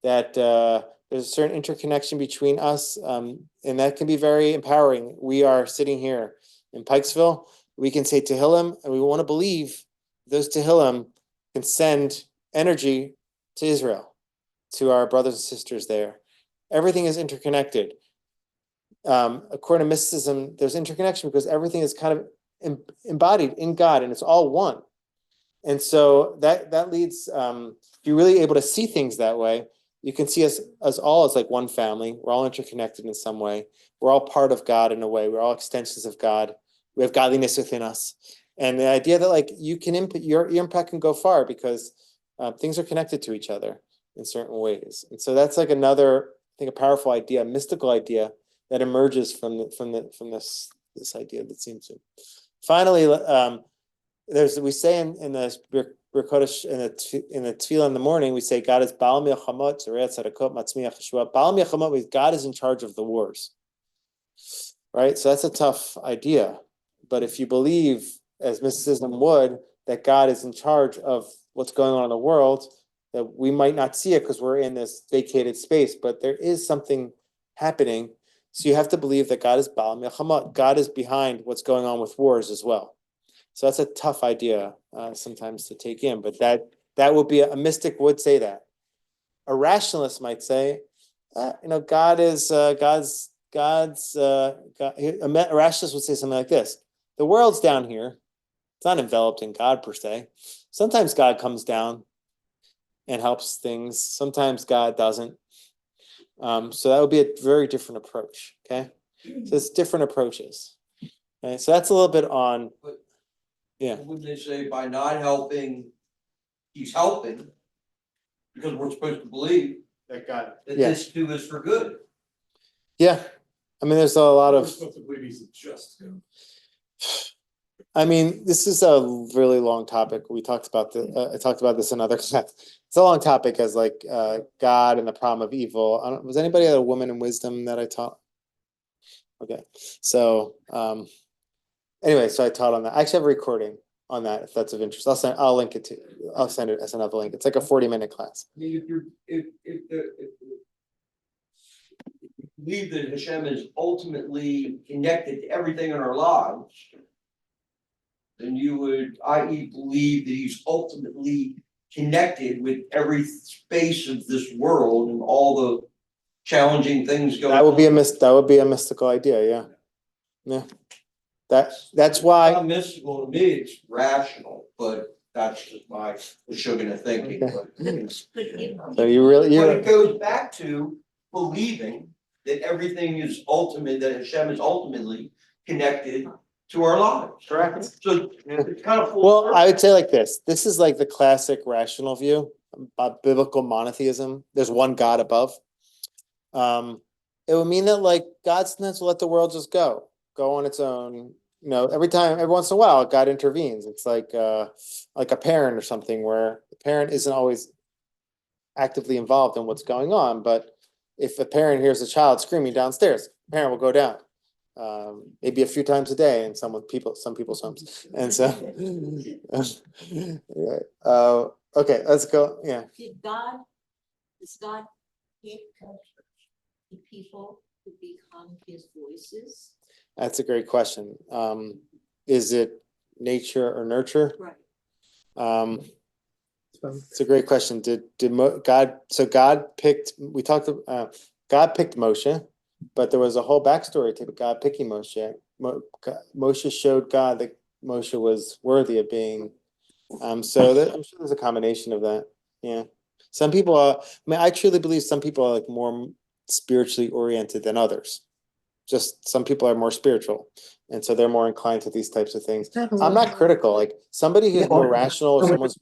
that there's a certain interconnection between us, and that can be very empowering. We are sitting here in Pikesville. We can say Tehillim, and we want to believe those Tehillim can send energy to Israel, to our brothers and sisters there. Everything is interconnected. According to mysticism, there's interconnection because everything is kind of embodied in God, and it's all one. And so that leads, if you're really able to see things that way, you can see us all as like one family. We're all interconnected in some way. We're all part of God in a way. We're all extensions of God. We have godliness within us. And the idea that like you can your impact can go far because things are connected to each other in certain ways. And so that's like another, I think, a powerful idea, a mystical idea that emerges from this idea that seems to. Finally, we say in the Kodesh, in the tefillah in the morning, we say God is Baal Milchamot, Zereat Tzedakot, Matzmiach Yeshua. Baal Milchamot means God is in charge of the wars, right? So that's a tough idea. But if you believe, as mysticism would, that God is in charge of what's going on in the world, that we might not see it because we're in this vacated space, but there is something happening. So you have to believe that God is Baal Milchamot. God is behind what's going on with wars as well. So that's a tough idea sometimes to take in, but that would be a mystic would say that. A rationalist might say, God is God's a rationalist would say something like this: the world's down here. It's not enveloped in God per se. Sometimes God comes down and helps things. Sometimes God doesn't. So that would be a very different approach. Okay, so it's different approaches. Okay, so that's a little bit on. Yeah. Wouldn't they say by not helping, he's helping? Because we're supposed to believe That God. that Yeah. this too is for good. Yeah, I mean, there's a lot We're of. supposed to believe he's a just God. I mean, this is a really long topic. We talked about I talked about this in other class. It's a long topic as like God and the problem of evil. Was anybody a woman in wisdom that I taught? Okay, so anyway, so I taught on that. I actually have a recording on that if that's of interest. I'll link it to. I'll send it as another link. It's like a 40-minute class. I mean, if you believe that Hashem is ultimately connected to everything in our lives, then you would, i.e., believe that he's ultimately connected with every space of this world and all the challenging things going on. That would be a mystical idea. Yeah, yeah. That's why. It's not mystical to me, it's rational, but that's just my sugar thinking. Okay. But So you really but it goes back to believing that everything is ultimate, that Hashem is ultimately connected to our lives. Correct. So it's kind of full Well, circle. I would say like this. This is like the classic rational view about biblical monotheism. There's one God above. It would mean that like God sometimes will let the world just go on its own. You know, every once in a while, God intervenes. It's like a parent or something where the parent isn't always actively involved in what's going on. But if a parent hears a child screaming downstairs, the parent will go down. Maybe a few times a day in some people's homes. And so, okay, let's go. Yeah. Does God pick the people to become his voices? That's a great question. Is it nature or nurture? Right. It's a great question. God picked, God picked Moshe, but there was a whole backstory to God picking Moshe. Moshe showed God that Moshe was worthy of being, I'm sure there's a combination of that. Yeah. Some people I truly believe some people are like more spiritually oriented than others. Just some people are more spiritual, and so they're more inclined to these types of things. I'm not critical. Like somebody who's more rational or someone's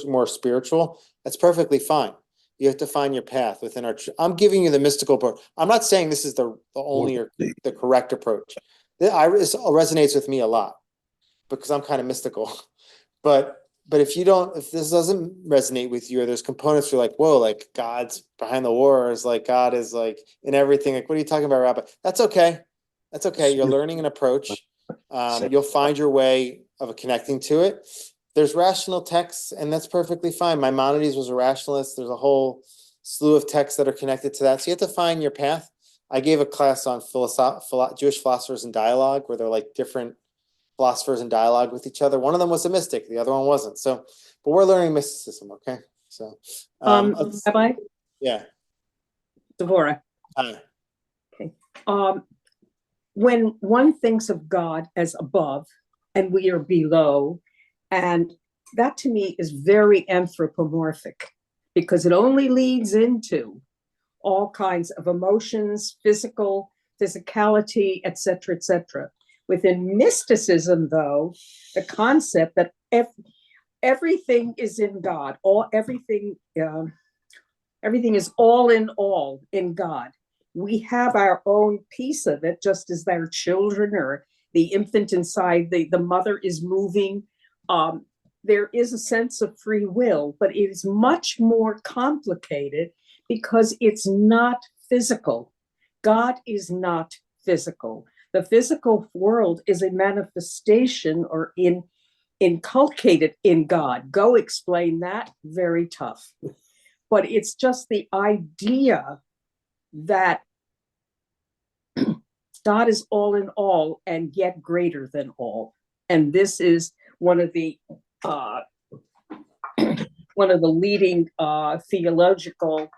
more spiritual, that's perfectly fine. You have to find your path within our. I'm giving you the mystical approach. I'm not saying this is the only or the correct approach. This resonates with me a lot because I'm kind of mystical, but if this doesn't resonate with you, or there's components you're like, whoa, like God's behind the wars, like God is like in everything. Like, what are you talking about, Rabbi? That's okay. That's okay. You're learning an approach. You'll find your way of connecting to it. There's rational texts, and that's perfectly fine. Maimonides was a rationalist. There's a whole slew of texts that are connected to that. So you have to find your path. I gave a class on Jewish philosophers in dialogue, where they're like different philosophers in dialogue with each other. One of them was a mystic, the other one wasn't. So, but we're learning mysticism, okay? So, Rabbi, yeah. Devorah. Hi. Okay. When one thinks of God as above and we are below, and that to me is very anthropomorphic because it only leads into all kinds of emotions, physicality, etc., etc. Within mysticism, though, the concept that everything is in God, everything is all in God. We have our own piece of it, just as their children or the infant inside the mother is moving. There is a sense of free will, but it is much more complicated because it's not physical. God is not physical. The physical world is a manifestation or inculcated in God. Go explain that, very tough. But it's just the idea that God is all in all and yet greater than all. And this is one of the leading theological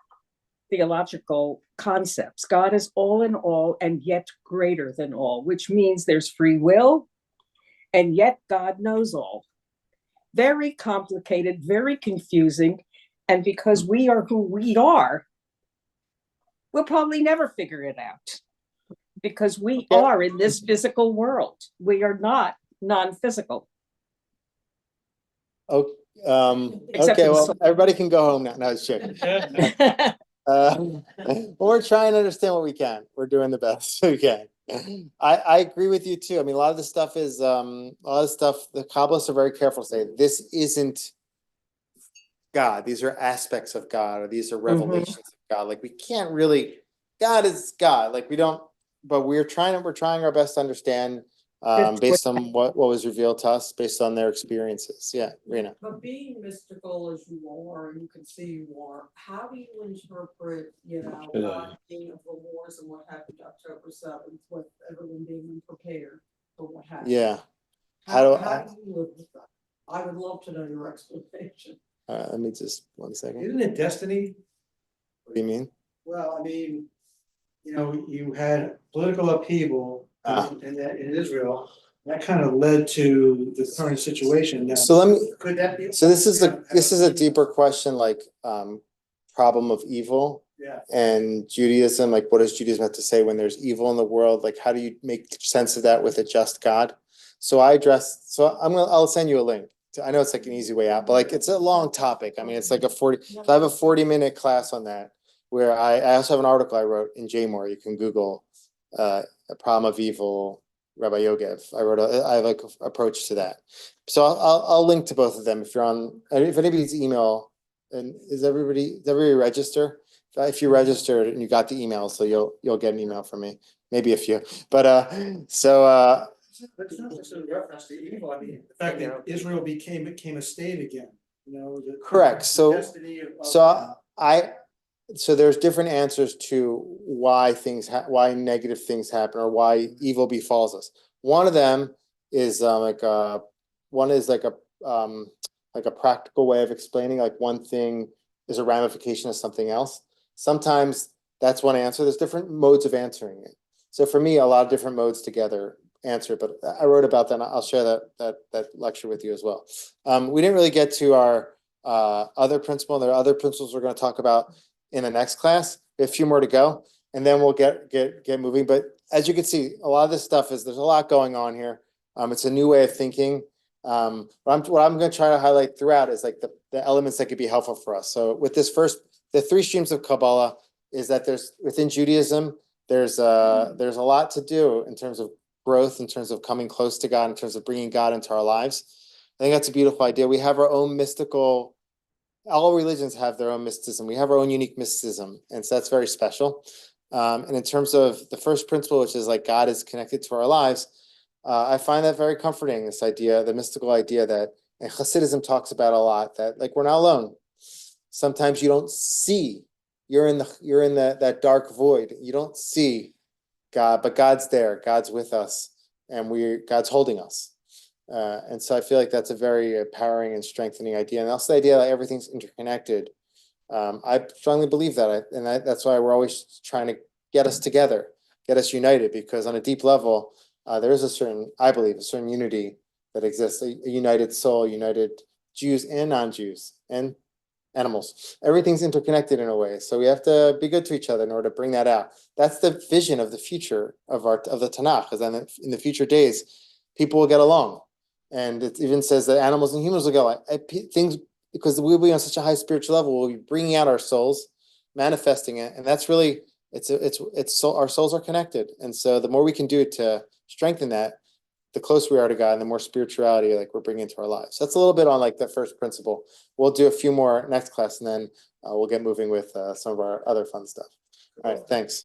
theological concepts. God is all in all and yet greater than all, which means there's free will and yet God knows all. Very complicated, very confusing. And because we are who we are, we'll probably never figure it out because we are in this physical world. We are not non-physical. Oh, Except okay, for the well, soul. everybody can go home now. No, it's joking. Well, we're trying to understand what we can. We're doing the best we can. I agree with you too. I mean, a lot of the stuff is, a lot of stuff, the Kabbalists are very careful to say, this isn't God. These are aspects of God, or these are revelations of God. Like we can't really, God is God. Like we don't, but we're trying our best to understand, based on what was revealed to us, based on their experiences. Yeah, Rena. But being mystical as you are, and you can see you are, how do you interpret, God being of the wars and what happened October 7th, with everyone being unprepared for what happened? Yeah. How do you live with that? I would love to know your explanation. Let me just 1 second. Isn't it destiny? What do you mean? Well, I mean, you had political upheaval in Israel. That kind of led to the current situation now. So let me, Could that be? so this is a deeper question, like, problem of evil. Yeah. And Judaism, like what does Judaism have to say when there's evil in the world? Like how do you make sense of that with a just God? So I'll send you a link. I know it's like an easy way out, but like it's a long topic. I mean, it's like so I have a 40-minute class on that, where I also have an article I wrote in JMOR. You can Google a problem of evil, Rabbi Yogev. I have like an approach to that. So I'll link to both of them if you're on, if anybody's email, and does everybody register? If you registered and you got the email, so you'll get an email from me, maybe a few. But But it's not just a reference to evil. I mean, the fact that Israel became a state again. correct. So destiny of so there's different answers to why why negative things happen or why evil befalls us. One of them is like a practical way of explaining, like one thing is a ramification of something else. Sometimes that's one answer. There's different modes of answering it. So for me, a lot of different modes together answer, but I wrote about that. I'll share that lecture with you as well. We didn't really get to our other principle. There are other principles we're going to talk about in the next class. We have a few more to go, and then we'll get moving. But as you can see, a lot of this stuff there's a lot going on here. It's a new way of thinking. What I'm going to try to highlight throughout is like the elements that could be helpful for us. So with this the 3 streams of Kabbalah is that within Judaism, there's a lot to do in terms of growth, in terms of coming close to God, in terms of bringing God into our lives. I think that's a beautiful idea. We have our own mystical, all religions have their own mysticism. We have our own unique mysticism. And so that's very special. And in terms of the first principle, which is like God is connected to our lives, I find that very comforting, this idea, the mystical idea that, and Hasidism talks about a lot, that like we're not alone. Sometimes you don't see, you're in that dark void. You don't see God, but God's there. God's with us, and God's holding us. And so I feel like that's a very empowering and strengthening idea. And also the idea that everything's interconnected. I strongly believe that. That's why we're always trying to get us together, get us united, because on a deep level, there is I believe, a certain unity that exists, a united soul, united Jews and non-Jews and animals. Everything's interconnected in a way. So we have to be good to each other in order to bring that out. That's the vision of the future of the Tanakh, because then in the future days, people will get along. And it even says that animals and humans will get along. Things, because we'll be on such a high spiritual level, we'll be bringing out our souls, manifesting it. And that's really, our souls are connected. And so the more we can do to strengthen that, the closer we are to God, and the more spirituality like we're bringing into our lives. So that's a little bit on like the first principle. We'll do a few more next class, and then we'll get moving with some of our other fun stuff. All right, thanks.